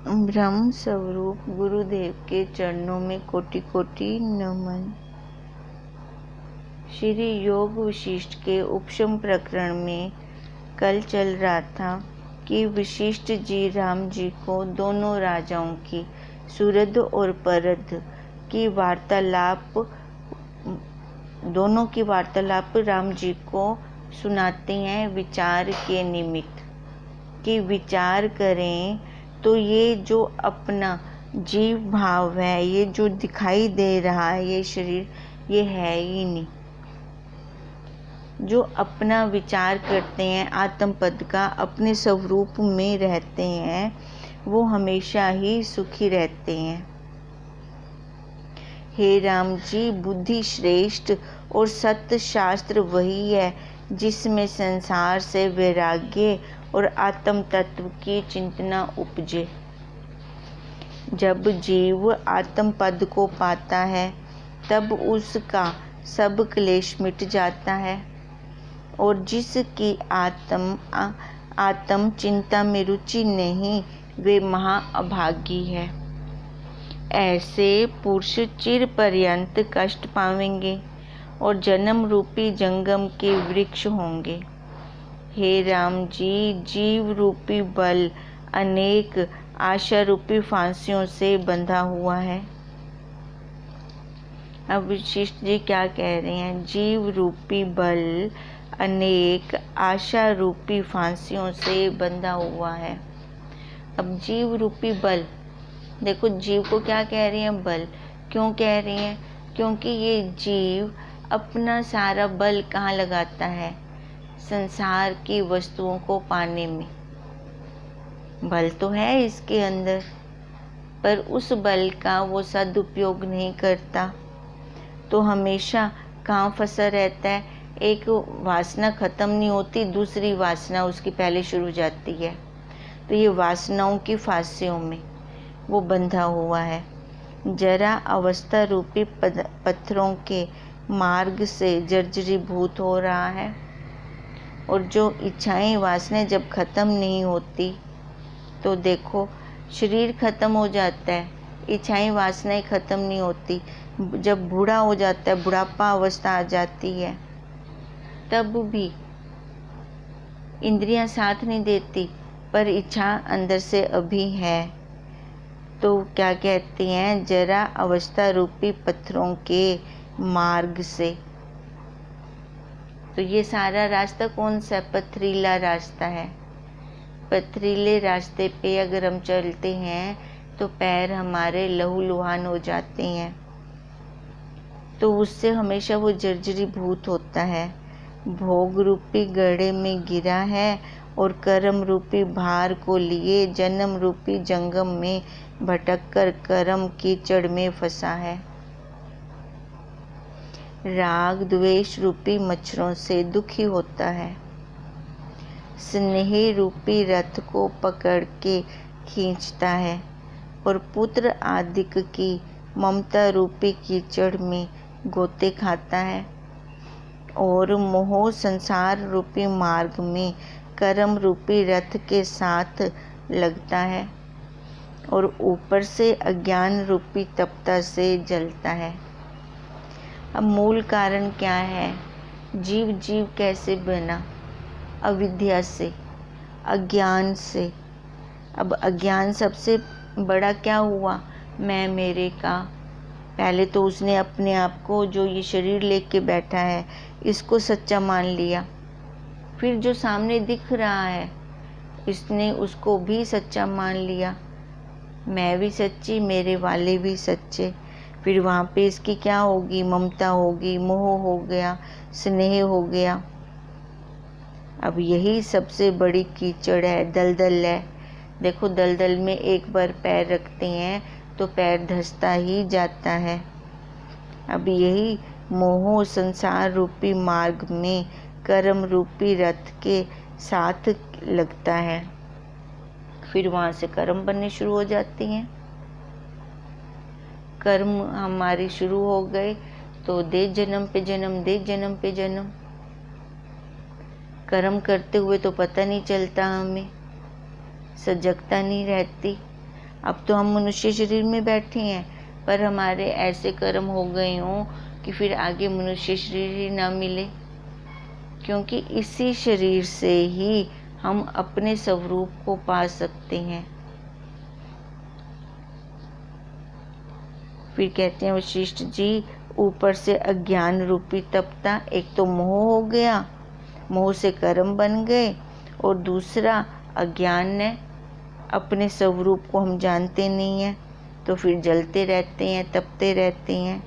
ब्रह्म स्वरूप गुरुदेव के चरणों में कोटि कोटि नमन। श्री योग वशिष्ठ के उपशम प्रकरण में कल चल रहा था कि वशिष्ठ जी राम जी को दोनों राजाओं की सुरद और परद की वार्तालाप राम जी को सुनाते हैं विचार के निमित्त कि विचार करें तो ये जो अपना जीव भाव है, ये जो दिखाई दे रहा है, ये शरीर ये है ही नहीं। जो अपना विचार करते हैं आत्म पद का, अपने स्वरूप में रहते हैं, वो हमेशा ही सुखी रहते हैं। हे राम जी, बुद्धि श्रेष्ठ और सत्य शास्त्र वही है जिसमें संसार से वैराग्य और आत्म तत्व की चिंतना उपजे। जब जीव आत्म पद को पाता है तब उसका सब क्लेश मिट जाता है और जिसकी आत्म चिंता में रुचि नहीं, वे महाअभागी है। ऐसे पुरुष चिर पर्यंत कष्ट पावेंगे और जन्म रूपी जंगम के वृक्ष होंगे। हे राम जी, जीव रूपी बल अनेक आशा रूपी फांसियों से बंधा हुआ है। अब वशिष्ठ जी क्या कह रहे हैं? जीव रूपी बल अनेक आशा रूपी फांसियों से बंधा हुआ है। अब जीव रूपी बल, देखो जीव को क्या कह रही हैं? बल। क्यों कह रही हैं? क्योंकि ये जीव अपना सारा बल कहाँ लगाता है? संसार की वस्तुओं को पाने में। बल तो है इसके अंदर, पर उस बल का वो सदुपयोग नहीं करता, तो हमेशा कहाँ फंसा रहता है? एक वासना खत्म नहीं होती, दूसरी वासना उसकी पहले शुरू हो जाती है। तो ये वासनाओं की फांसियों में वो बंधा हुआ है। जरा अवस्था रूपी पत्थरों के मार्ग से जर्जरीभूत हो रहा है। और जो इच्छाएं वासनाएं जब खत्म नहीं होती तो देखो शरीर खत्म हो जाता है, इच्छाएं वासनाएं खत्म नहीं होती। जब बूढ़ा हो जाता है, बुढ़ापा अवस्था आ जाती है, तब भी इंद्रियां साथ नहीं देती, पर इच्छा अंदर से अभी है। तो क्या कहते हैं? जरा अवस्था रूपी पत्थरों के मार्ग से। तो ये सारा रास्ता कौन सा? पथरीला रास्ता है। पथरीले रास्ते पे अगर हम चलते हैं तो पैर हमारे लहूलुहान हो जाते हैं, तो उससे हमेशा वो जर्जरीभूत होता है। भोग रूपी गड्ढे में गिरा है और कर्म रूपी भार को लिए जन्म रूपी जंगम में भटक कर कर्म कीचड़ में फंसा है। राग द्वेष रूपी मच्छरों से दुखी होता है। स्नेह रूपी रथ को पकड़ के खींचता है और पुत्र आदिक की ममता रूपी कीचड़ में गोते खाता है। और मोह संसार रूपी मार्ग में कर्म रूपी रथ के साथ लगता है और ऊपर से अज्ञान रूपी तपता से जलता है। अब मूल कारण क्या है? जीव कैसे बना? अविद्या से, अज्ञान से। अब अज्ञान सबसे बड़ा क्या हुआ? मैं मेरे का। पहले तो उसने अपने आप को, जो ये शरीर लेके बैठा है, इसको सच्चा मान लिया। फिर जो सामने दिख रहा है, इसने उसको भी सच्चा मान लिया। मैं भी सच्ची, मेरे वाले भी सच्चे। फिर वहाँ पे इसकी क्या होगी? ममता होगी, मोह हो गया, स्नेह हो गया। अब यही सबसे बड़ी कीचड़ है, दलदल है। देखो दलदल में एक बार पैर रखते हैं तो पैर धंसता ही जाता है। अब यही मोह संसार रूपी मार्ग में कर्म रूपी रथ के साथ लगता है। फिर वहाँ से कर्म बनने शुरू हो जाती हैं। कर्म हमारी शुरू हो गए तो दे जन्म पे जन्म, दे जन्म पे जन्म। कर्म करते हुए तो पता नहीं चलता, हमें सजगता नहीं रहती। अब तो हम मनुष्य शरीर में बैठे हैं, पर हमारे ऐसे कर्म हो गए हों कि फिर आगे मनुष्य शरीर ही ना मिले, क्योंकि इसी शरीर से ही हम अपने स्वरूप को पा सकते हैं। फिर कहते हैं वशिष्ठ जी, ऊपर से अज्ञान रूपी तपता, एक तो मोह हो गया, मोह से कर्म बन गए, और दूसरा अज्ञान ने अपने स्वरूप को हम जानते नहीं हैं, तो फिर जलते रहते हैं, तपते रहते हैं,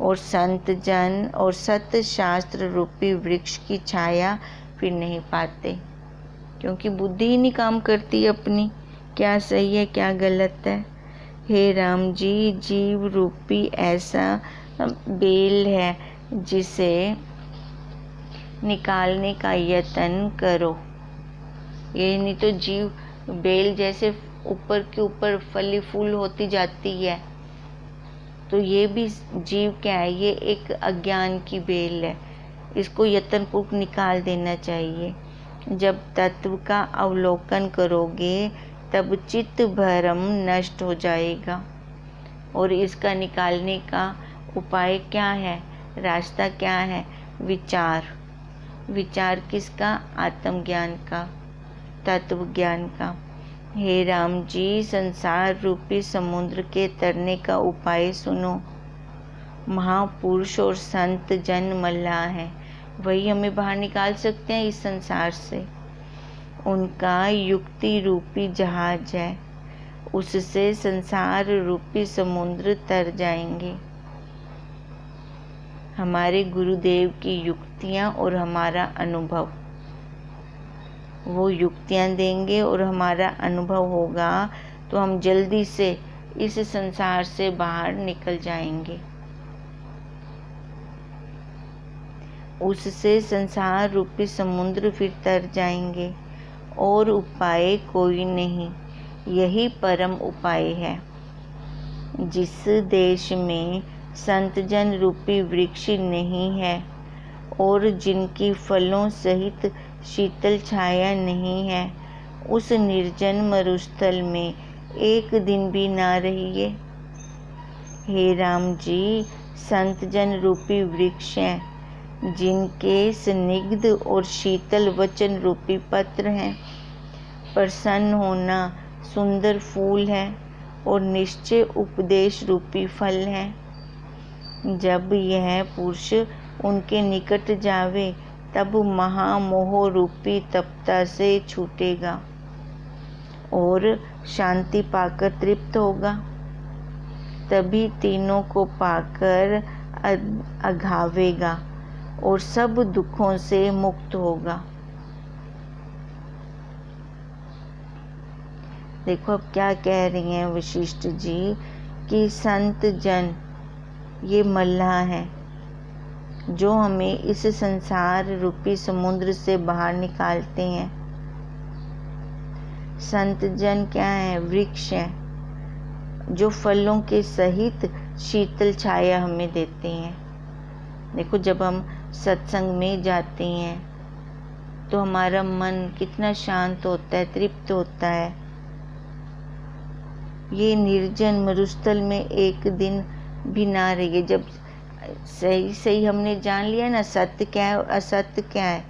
और संत जन और सत्य शास्त्र रूपी वृक्ष की छाया फिर नहीं पाते, क्योंकि बुद्धि ही नहीं काम करती अपनी, क्या सही है क्या गलत है। हे राम जी, जीव रूपी ऐसा बेल है जिसे निकालने का यत्न करो। ये नहीं तो जीव बेल जैसे ऊपर के ऊपर फली फूल होती जाती है, तो ये भी जीव क्या है, ये एक अज्ञान की बेल है, इसको यत्नपूर्वक निकाल देना चाहिए। जब तत्व का अवलोकन करोगे तब चित्त भ्रम नष्ट हो जाएगा, और इसका निकालने का उपाय क्या है, रास्ता क्या है, विचार। विचार किसका, आत्मज्ञान का, तत्व ज्ञान का। हे राम जी, संसार रूपी समुद्र के तरने का उपाय सुनो। महापुरुष और संत जन मल्लाह हैं, वही हमें बाहर निकाल सकते हैं इस संसार से। उनका युक्ति रूपी जहाज है, उससे संसार रूपी समुद्र तर जाएंगे। हमारे गुरुदेव की युक्तियाँ और हमारा अनुभव, वो युक्तियाँ देंगे और हमारा अनुभव होगा, तो हम जल्दी से इस संसार से बाहर निकल जाएंगे। उससे संसार रूपी समुद्र फिर तर जाएंगे, और उपाय कोई नहीं, यही परम उपाय है। जिस देश में संत जन रूपी वृक्ष नहीं है और जिनकी फलों सहित शीतल छाया नहीं है, उस निर्जन मरुस्थल में एक दिन भी ना रहिए। हे राम जी, संत जन रूपी वृक्ष हैं, जिनके स्निग्ध और शीतल वचन रूपी पत्र हैं, प्रसन्न होना सुंदर फूल है, और निश्चय उपदेश रूपी फल है। जब यह पुरुष उनके निकट जावे, तब महामोह रूपी तपता से छूटेगा और शांति पाकर तृप्त होगा। तभी तीनों को पाकर अघावेगा और सब दुखों से मुक्त होगा। देखो अब क्या कह रही हैं वशिष्ठ जी, कि संत जन ये मल्लाह हैं, जो हमें इस संसार रूपी समुद्र से बाहर निकालते हैं। संत जन क्या है, वृक्ष हैं, जो फलों के सहित शीतल छाया हमें देते हैं। देखो जब हम सत्संग में जाते हैं तो हमारा मन कितना शांत होता है, तृप्त होता है। ये निर्जन मरुस्थल में एक दिन भी ना रहिए। जब सही सही हमने जान लिया ना, सत्य क्या है और असत्य क्या है,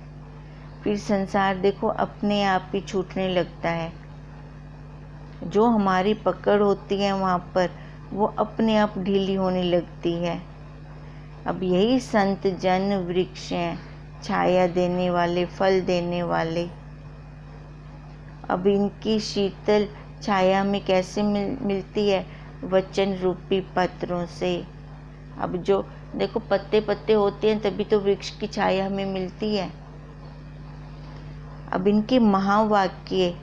फिर संसार देखो अपने आप ही छूटने लगता है। जो हमारी पकड़ होती है वहाँ पर, वो अपने आप ढीली होने लगती है। अब यही संत जन वृक्ष हैं, छाया देने वाले, फल देने वाले। अब इनकी शीतल छाया में कैसे मिलती है, वचन रूपी पत्रों से। अब जो देखो पत्ते पत्ते होते हैं, तभी तो वृक्ष की छाया हमें मिलती है। अब इनके महावाक्य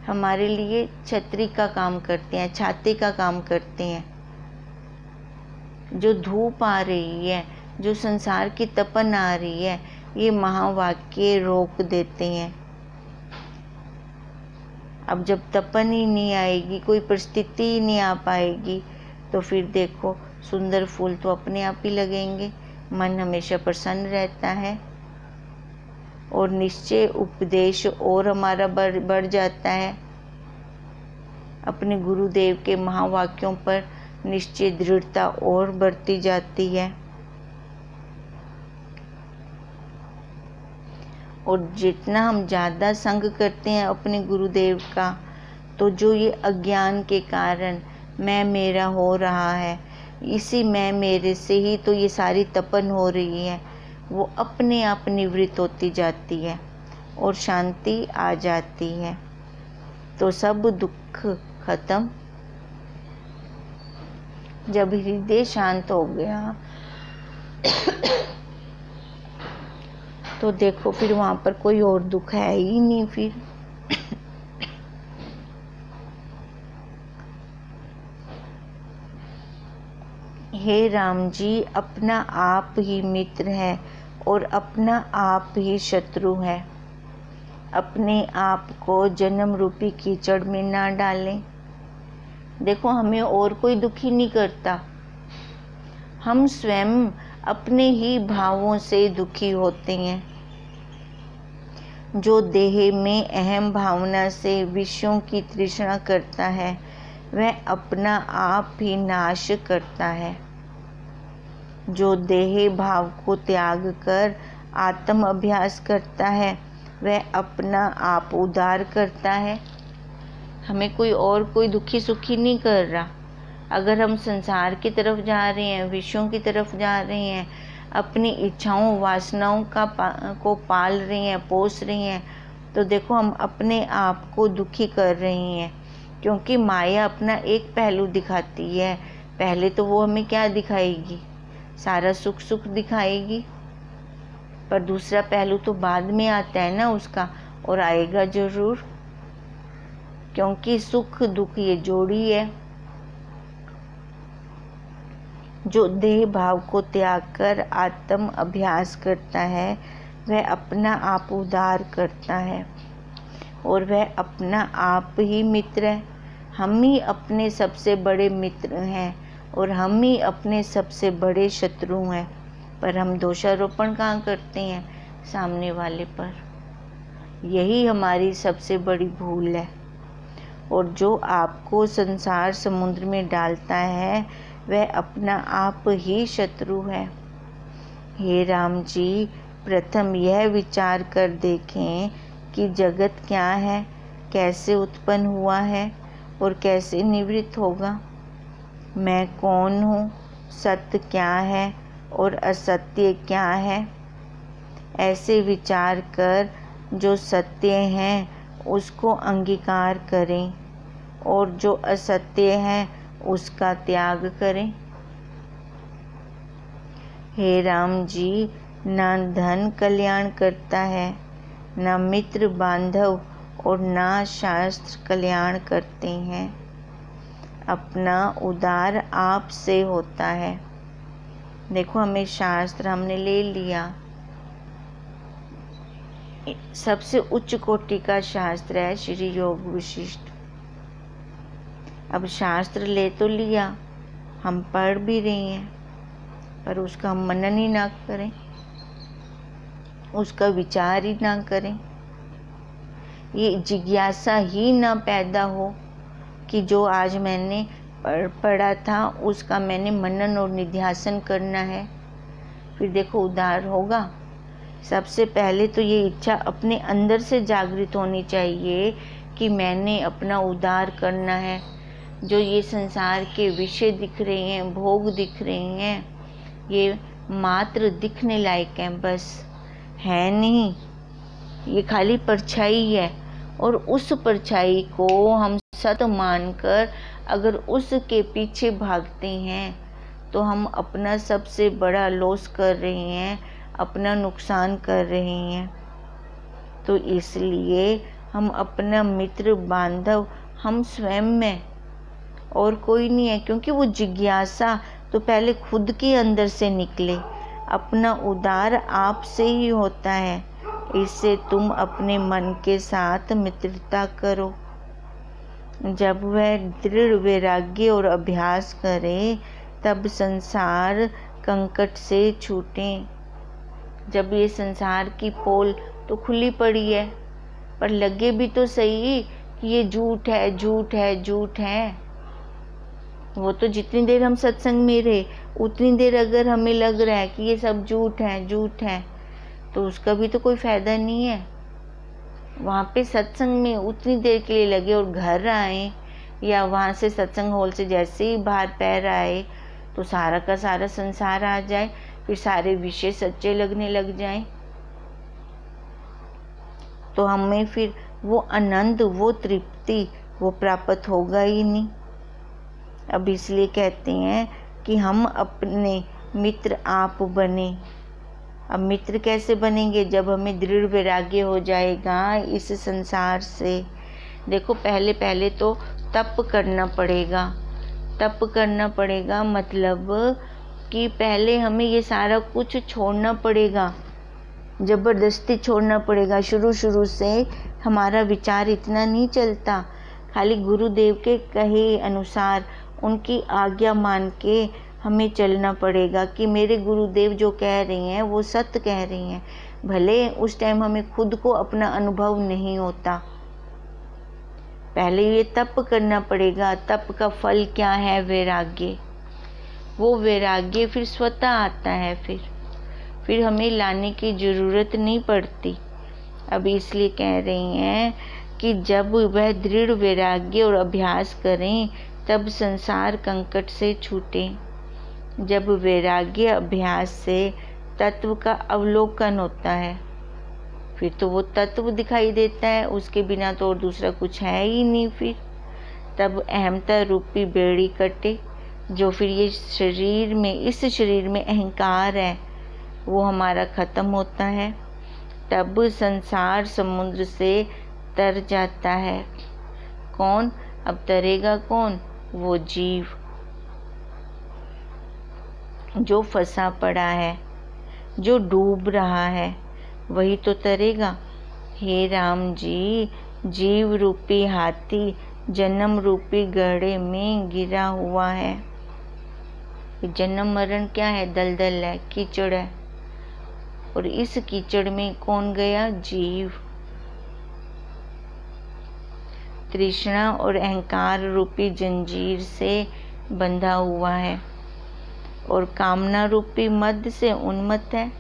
हमारे लिए छतरी का काम करते हैं, छाते का काम करते हैं। जो धूप आ रही है, जो संसार की तपन आ रही है, ये महावाक्य रोक देते हैं। अब जब तपन ही नहीं आएगी, कोई परिस्थिति ही नहीं आ पाएगी, तो फिर देखो सुंदर फूल तो अपने आप ही लगेंगे, मन हमेशा प्रसन्न रहता है, और निश्चय उपदेश और हमारा बढ़ जाता है। अपने गुरुदेव के महावाक्यों पर निश्चय दृढ़ता और बढ़ती जाती है। और जितना हम ज़्यादा संग करते हैं अपने गुरुदेव का, तो जो ये अज्ञान के कारण मैं मेरा हो रहा है, इसी मैं मेरे से ही तो ये सारी तपन हो रही है, वो अपने आप निवृत्त होती जाती है और शांति आ जाती है। तो सब दुख खत्म। जब हृदय शांत हो गया तो देखो फिर वहाँ पर कोई और दुख है ही नहीं। फिर हे राम जी, अपना आप ही मित्र है और अपना आप ही शत्रु है। अपने आप को जन्म रूपी कीचड़ में ना डालें। देखो हमें और कोई दुखी नहीं करता, हम स्वयं अपने ही भावों से दुखी होते हैं। जो देह में अहम भावना से विषयों की तृष्णा करता है, वह अपना आप ही नाश करता है। जो देह भाव को त्याग कर आत्म अभ्यास करता है, वह अपना आप उद्धार करता है। हमें कोई दुखी सुखी नहीं कर रहा। अगर हम संसार की तरफ जा रहे हैं, विषयों की तरफ जा रहे हैं, अपनी इच्छाओं वासनाओं को पाल रही हैं, पोस रही हैं, तो देखो हम अपने आप को दुखी कर रही हैं। क्योंकि माया अपना एक पहलू दिखाती है। पहले तो वो हमें क्या दिखाएगी? सारा सुख सुख दिखाएगी, पर दूसरा पहलू तो बाद में आता है ना उसका, और आएगा जरूर, क्योंकि सुख दुख ये जोड़ी है। जो देह भाव को त्याग कर आत्म अभ्यास करता है, वह अपना आप उद्धार करता है और वह अपना आप ही मित्र है। हम ही अपने सबसे बड़े मित्र हैं और हम ही अपने सबसे बड़े शत्रु हैं, पर हम दोषारोपण कहाँ करते हैं? सामने वाले पर। यही हमारी सबसे बड़ी भूल है। और जो आपको संसार समुद्र में डालता है, वह अपना आप ही शत्रु है। हे राम जी, प्रथम यह विचार कर देखें कि जगत क्या है, कैसे उत्पन्न हुआ है और कैसे निवृत्त होगा। मैं कौन हूँ, सत्य क्या है और असत्य क्या है। ऐसे विचार कर जो सत्य है उसको अंगीकार करें और जो असत्य है उसका त्याग करें। हे राम जी, ना धन कल्याण करता है, ना मित्र बांधव और ना शास्त्र कल्याण करते हैं। अपना उद्धार आप से होता है। देखो हमें शास्त्र हमने ले लिया, सबसे उच्च कोटि का शास्त्र है श्री योग विशिष्ट। अब शास्त्र ले तो लिया, हम पढ़ भी रहे हैं, पर उसका हम मनन ही ना करें, उसका विचार ही ना करें, ये जिज्ञासा ही ना पैदा हो कि जो आज मैंने पढ़ा था उसका मैंने मनन और निध्यासन करना है। फिर देखो उद्धार होगा। सबसे पहले तो ये इच्छा अपने अंदर से जागृत होनी चाहिए कि मैंने अपना उद्धार करना है। जो ये संसार के विषय दिख रहे हैं, भोग दिख रहे हैं, ये मात्र दिखने लायक हैं, बस है नहीं, ये खाली परछाई है। और उस परछाई को हम सत्य मानकर अगर उसके पीछे भागते हैं तो हम अपना सबसे बड़ा लॉस कर रहे हैं, अपना नुकसान कर रहे हैं। तो इसलिए हम अपना मित्र बांधव हम स्वयं में, और कोई नहीं है। क्योंकि वो जिज्ञासा तो पहले खुद के अंदर से निकले। अपना उद्धार आप से ही होता है। इससे तुम अपने मन के साथ मित्रता करो। जब वह दृढ़ वैराग्य और अभ्यास करे, तब संसार कंकट से छूटे। जब ये संसार की पोल तो खुली पड़ी है, पर लगे भी तो सही कि ये झूठ है, झूठ है, झूठ है। वो तो जितनी देर हम सत्संग में रहे उतनी देर अगर हमें लग रहा है कि ये सब झूठ है, झूठ है, तो उसका भी तो कोई फायदा नहीं है। वहाँ पे सत्संग में उतनी देर के लिए लगे और घर आए या वहाँ से सत्संग हॉल से जैसे ही बाहर पैर आए तो सारा का सारा संसार आ जाए, फिर सारे विषय सच्चे लगने लग जाएं, तो हमें फिर वो आनंद, वो तृप्ति, वो प्राप्त होगा ही नहीं। अब इसलिए कहते हैं कि हम अपने मित्र आप बने। अब मित्र कैसे बनेंगे? जब हमें दृढ़ वैराग्य हो जाएगा इस संसार से। देखो पहले पहले तो तप करना पड़ेगा। तप करना पड़ेगा मतलब कि पहले हमें ये सारा कुछ छोड़ना पड़ेगा, ज़बरदस्ती छोड़ना पड़ेगा। शुरू शुरू से हमारा विचार इतना नहीं चलता, खाली गुरुदेव के कहे अनुसार उनकी आज्ञा मान के हमें चलना पड़ेगा कि मेरे गुरुदेव जो कह रही हैं वो सत्य कह रही हैं। भले उस टाइम हमें खुद को अपना अनुभव नहीं होता, पहले ये तप करना पड़ेगा। तप का फल क्या है? वैराग्य। वो वैराग्य फिर स्वतः आता है, फिर हमें लाने की ज़रूरत नहीं पड़ती। अब इसलिए कह रही हैं कि जब वह दृढ़ वैराग्य और अभ्यास करें तब संसार कंकट से छूटें। जब वैराग्य अभ्यास से तत्व का अवलोकन होता है फिर तो वो तत्व दिखाई देता है, उसके बिना तो और दूसरा कुछ है ही नहीं। फिर तब अहमता रूपी बेड़ी कटे, जो फिर ये शरीर में, इस शरीर में अहंकार है वो हमारा ख़त्म होता है। तब संसार समुद्र से तर जाता है। कौन? अब तरेगा कौन? वो जीव जो फंसा पड़ा है, जो डूब रहा है, वही तो तरेगा। हे राम जी, जीव रूपी हाथी जन्म रूपी गड्ढे में गिरा हुआ है। जन्म मरण क्या है? दलदल है, कीचड़ है, और इस कीचड़ में कौन गया? जीव। तृष्णा और अहंकार रूपी जंजीर से बंधा हुआ है और कामना रूपी मद से उन्मत्त है।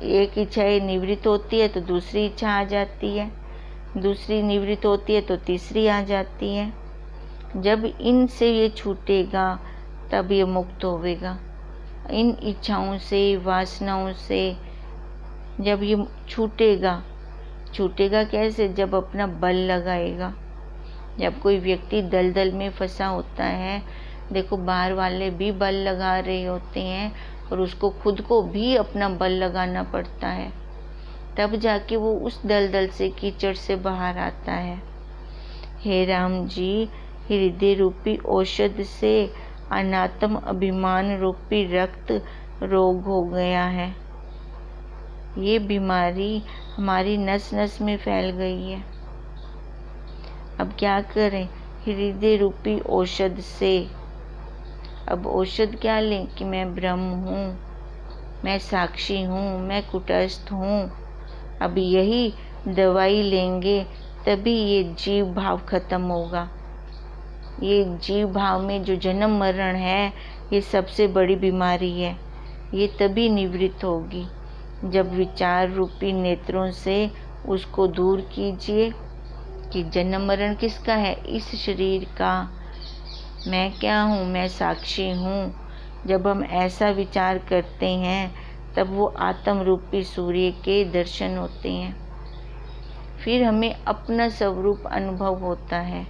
एक इच्छा निवृत्त होती है तो दूसरी इच्छा आ जाती है, दूसरी निवृत्त होती है तो तीसरी आ जाती है। जब इनसे ये छूटेगा तब ये मुक्त होवेगा। इन इच्छाओं से, वासनाओं से जब ये छूटेगा, छूटेगा कैसे? जब अपना बल लगाएगा। जब कोई व्यक्ति दलदल में फंसा होता है, देखो बाहर वाले भी बल लगा रहे होते हैं और उसको खुद को भी अपना बल लगाना पड़ता है, तब जाके वो उस दलदल से, कीचड़ से बाहर आता है। हे राम जी, हृदय रूपी औषध से अनात्म अभिमान रूपी रक्त रोग हो गया है। ये बीमारी हमारी नस नस में फैल गई है। अब क्या करें? हृदय रूपी औषध से। अब औषध क्या लें? कि मैं ब्रह्म हूँ, मैं साक्षी हूँ, मैं कुटस्थ हूँ। अब यही दवाई लेंगे तभी ये जीव भाव खत्म होगा। ये जीव भाव में जो जन्म मरण है, ये सबसे बड़ी बीमारी है। ये तभी निवृत्त होगी जब विचार रूपी नेत्रों से उसको दूर कीजिए कि जन्म मरण किसका है? इस शरीर का। मैं क्या हूँ? मैं साक्षी हूँ। जब हम ऐसा विचार करते हैं तब वो आत्म रूपी सूर्य के दर्शन होते हैं। फिर हमें अपना स्वरूप अनुभव होता है।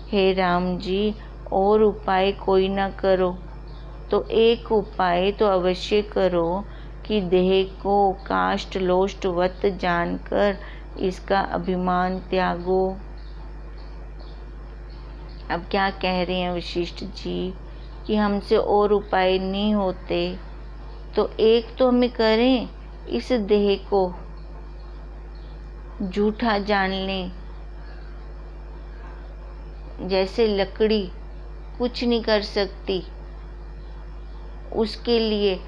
हे राम जी, और उपाय कोई ना करो तो एक उपाय तो अवश्य करो कि देह को काष्ठ लोष्टवत जानकर इसका अभिमान त्यागो। अब क्या कह रहे हैं वशिष्ठ जी कि हमसे और उपाय नहीं होते, तो एक तो हमें करें, इस देह को झूठा जान लें। जैसे लकड़ी कुछ नहीं कर सकती, उसके लिए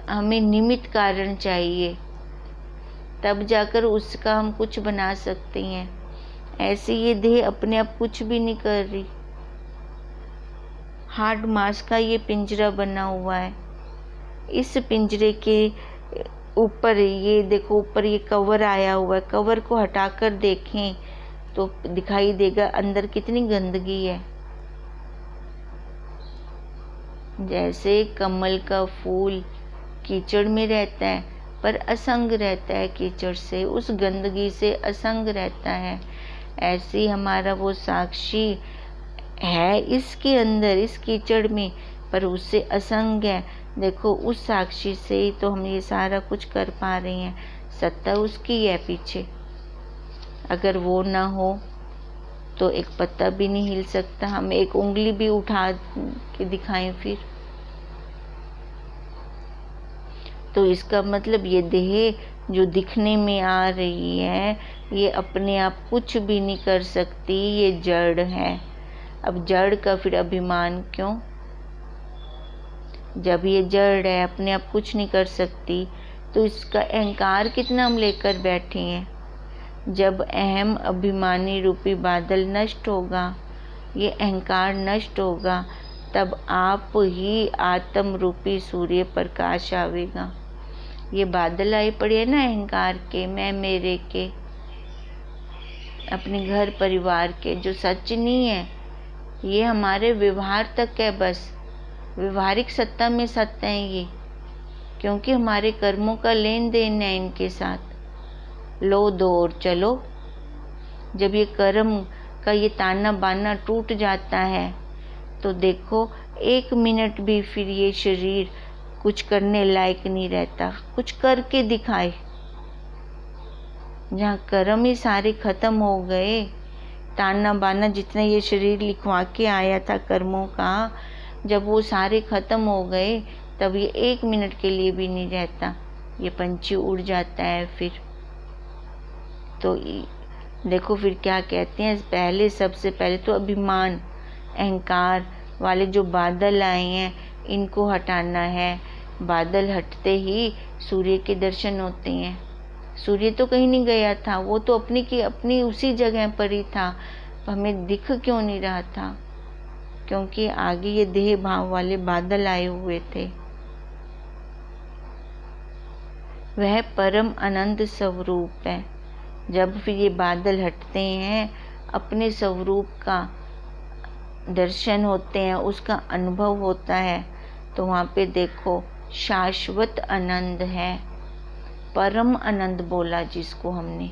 हमें निमित्त कारण चाहिए, तब जाकर उसका हम कुछ बना सकते हैं। ऐसे ये देह अपने आप कुछ भी नहीं कर रही। हार्ड मांस का ये पिंजरा बना हुआ है। इस पिंजरे के ऊपर ये देखो, ऊपर ये कवर आया हुआ है। कवर को हटाकर देखें तो दिखाई देगा अंदर कितनी गंदगी है। जैसे कमल का फूल कीचड़ में रहता है पर असंग रहता है, कीचड़ से, उस गंदगी से असंग रहता है, ऐसे ही हमारा वो साक्षी है इसके अंदर, इस कीचड़ में, पर उससे असंग है। देखो उस साक्षी से ही तो हम ये सारा कुछ कर पा रहे हैं। सत्ता उसकी है पीछे। अगर वो ना हो तो एक पत्ता भी नहीं हिल सकता। हम एक उंगली भी उठा के दिखाएं फिर तो इसका मतलब ये देह जो दिखने में आ रही है ये अपने आप कुछ भी नहीं कर सकती, ये जड़ है। अब जड़ का फिर अभिमान क्यों? जब ये जड़ है, अपने आप कुछ नहीं कर सकती, तो इसका अहंकार कितना हम लेकर बैठे हैं। जब अहम अभिमानी रूपी बादल नष्ट होगा, ये अहंकार नष्ट होगा, तब आप ही आत्म रूपी सूर्य प्रकाश आवेगा। ये बादल आए पड़े हैं ना अहंकार के, मैं मेरे के, अपने घर परिवार के, जो सच नहीं है। ये हमारे व्यवहार तक है, बस व्यवहारिक सत्ता में सत्य है ये, क्योंकि हमारे कर्मों का लेन देन है इनके साथ। लो दो और चलो। जब ये कर्म का ये ताना बाना टूट जाता है तो देखो 1 मिनट भी फिर ये शरीर कुछ करने लायक नहीं रहता। कुछ करके दिखाए। जहाँ कर्म ही सारे खत्म हो गए, ताना बाना जितना ये शरीर लिखवा के आया था कर्मों का, जब वो सारे खत्म हो गए तब ये 1 मिनट के लिए भी नहीं रहता। ये पंछी उड़ जाता है फिर। तो देखो फिर क्या कहते हैं, पहले सबसे पहले तो अभिमान अहंकार वाले जो बादल आए हैं इनको हटाना है। बादल हटते ही सूर्य के दर्शन होते हैं। सूर्य तो कहीं नहीं गया था, वो तो अपनी की अपनी उसी जगह पर ही था। हमें दिख क्यों नहीं रहा था? क्योंकि आगे ये देह भाव वाले बादल आए हुए थे। वह परम आनंद स्वरूप है। जब फिर ये बादल हटते हैं, अपने स्वरूप का दर्शन होते हैं, उसका अनुभव होता है, तो वहाँ पे देखो शाश्वत आनंद है। परम आनंद बोला जिसको हमने।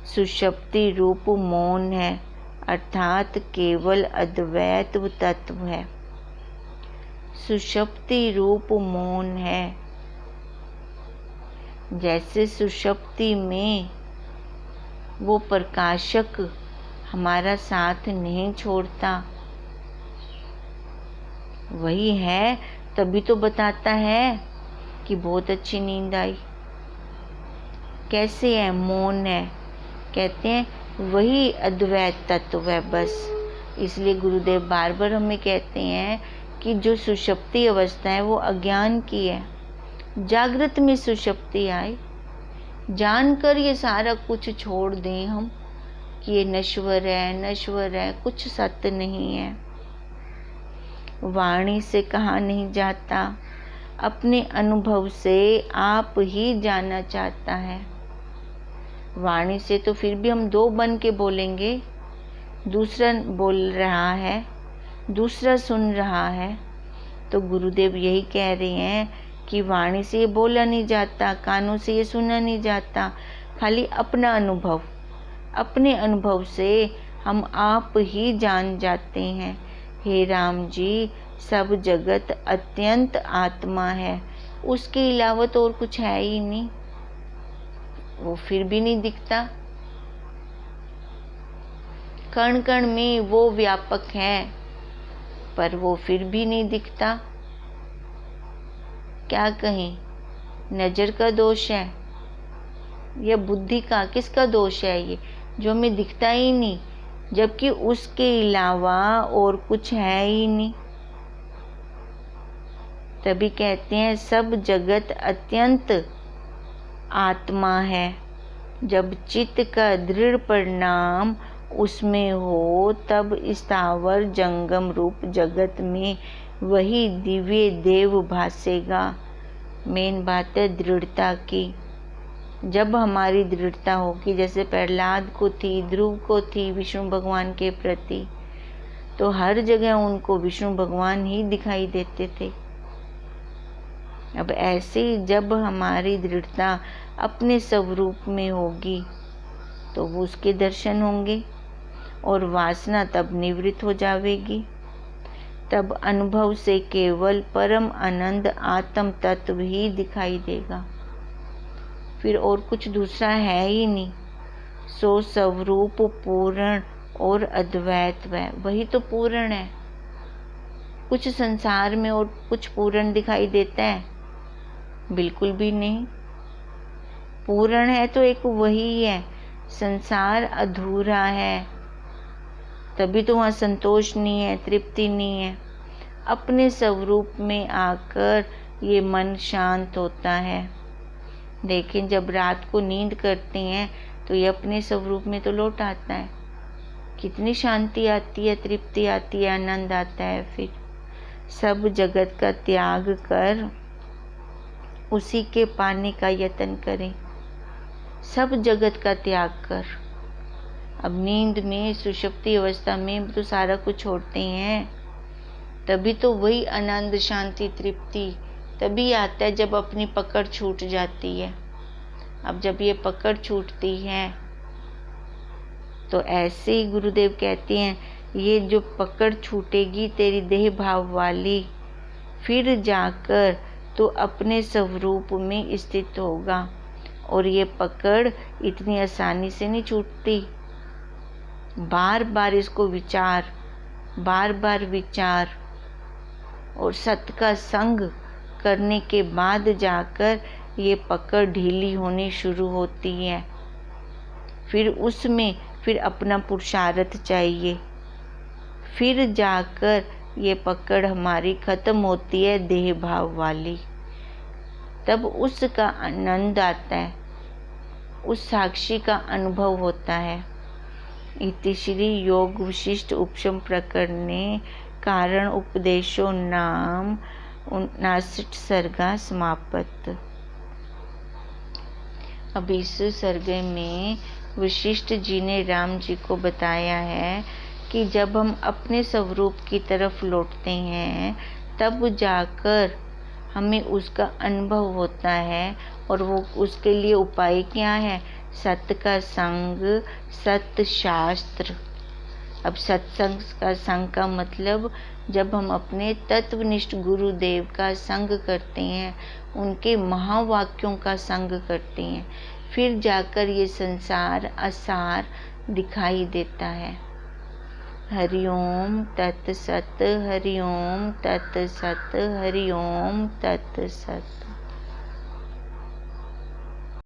सुषुप्ति रूप मौन है, अर्थात केवल अद्वैत तत्व है। सुषुप्ति रूप मौन है। जैसे सुषुप्ति में वो प्रकाशक हमारा साथ नहीं छोड़ता, वही है, तभी तो बताता है कि बहुत अच्छी नींद आई। कैसे है? मौन है। कहते हैं वही अद्वैत तत्व है बस। इसलिए गुरुदेव बार बार हमें कहते हैं कि जो सुषुप्ति अवस्था है वो अज्ञान की है। जागृत में सुषुप्ति आए, जानकर ये सारा कुछ छोड़ दें हम कि ये नश्वर है, कुछ सत्य नहीं है। वाणी से कहा नहीं जाता, अपने अनुभव से आप ही जाना चाहता है। वाणी से तो फिर भी हम 2 बन के बोलेंगे, दूसरा बोल रहा है, दूसरा सुन रहा है। तो गुरुदेव यही कह रहे हैं कि वाणी से ये बोला नहीं जाता, कानों से ये सुना नहीं जाता, खाली अपना अनुभव, अपने अनुभव से हम आप ही जान जाते हैं। हे राम जी, सब जगत अत्यंत आत्मा है, उसके अलावा तो और कुछ है ही नहीं। वो फिर भी नहीं दिखता। कण कण में वो व्यापक है, पर वो फिर भी नहीं दिखता। क्या कहें, नज़र का दोष है या बुद्धि का? किसका दोष है ये जो हमें दिखता ही नहीं, जबकि उसके अलावा और कुछ है ही नहीं। तभी कहते हैं सब जगत अत्यंत आत्मा है। जब चित्त का दृढ़ परिणाम उसमें हो, तब स्थावर जंगम रूप जगत में वही दिव्य देव भासेगा। मेन बात है दृढ़ता की। जब हमारी दृढ़ता होगी, जैसे प्रहलाद को थी, ध्रुव को थी विष्णु भगवान के प्रति, तो हर जगह उनको विष्णु भगवान ही दिखाई देते थे। अब ऐसे ही जब हमारी दृढ़ता अपने स्वरूप में होगी तो वो उसके दर्शन होंगे और वासना तब निवृत्त हो जाएगी। तब अनुभव से केवल परम आनंद आत्म तत्व ही दिखाई देगा, फिर और कुछ दूसरा है ही नहीं। सो स्वरूप पूर्ण और अद्वैत वही तो पूर्ण है। कुछ संसार में और कुछ पूर्ण दिखाई देता है? बिल्कुल भी नहीं। पूर्ण है तो एक वही है। संसार अधूरा है, तभी तो वहाँ संतोष नहीं है, तृप्ति नहीं है। अपने स्वरूप में आकर ये मन शांत होता है। लेकिन जब रात को नींद करते हैं तो ये अपने स्वरूप में तो लौट आता है। कितनी शांति आती है, तृप्ति आती है, आनंद आता है। फिर सब जगत का त्याग कर उसी के पाने का यत्न करें। सब जगत का त्याग कर। अब नींद में, सुषुप्ति अवस्था में तो सारा कुछ छोड़ते हैं, तभी तो वही आनंद, शांति, तृप्ति तभी आता है जब अपनी पकड़ छूट जाती है। अब जब ये पकड़ छूटती है तो ऐसे ही गुरुदेव कहते हैं, ये जो पकड़ छूटेगी तेरी देह भाव वाली, फिर जाकर तो अपने स्वरूप में स्थित होगा। और ये पकड़ इतनी आसानी से नहीं छूटती। बार बार इसको विचार, बार बार विचार और सत्य का संग करने के बाद जाकर ये पकड़ ढीली होनी शुरू होती है। फिर उसमें फिर अपना पुरुषार्थ चाहिए, फिर जाकर ये पकड़ हमारी खत्म होती है देह भाव वाली। तब उसका आनंद आता है, उस साक्षी का अनुभव होता है। इति श्री योग विशिष्ट उपशम प्रकरणे कारण उपदेशो नाम 59 सर्गा समाप्त। अब इस सर्गे में वशिष्ठ जी ने राम जी को बताया है कि जब हम अपने स्वरूप की तरफ लौटते हैं तब जाकर हमें उसका अनुभव होता है। और वो उसके लिए उपाय क्या है? सत्य का संग, सत्य शास्त्र। अब सत्संग का संग का मतलब जब हम अपने तत्वनिष्ठ गुरुदेव का संग करते हैं, उनके महावाक्यों का संग करते हैं, फिर जाकर ये संसार असार दिखाई देता है। हरिओम तत्सत, हरिओम तत्सत, हरिओम तत्सत।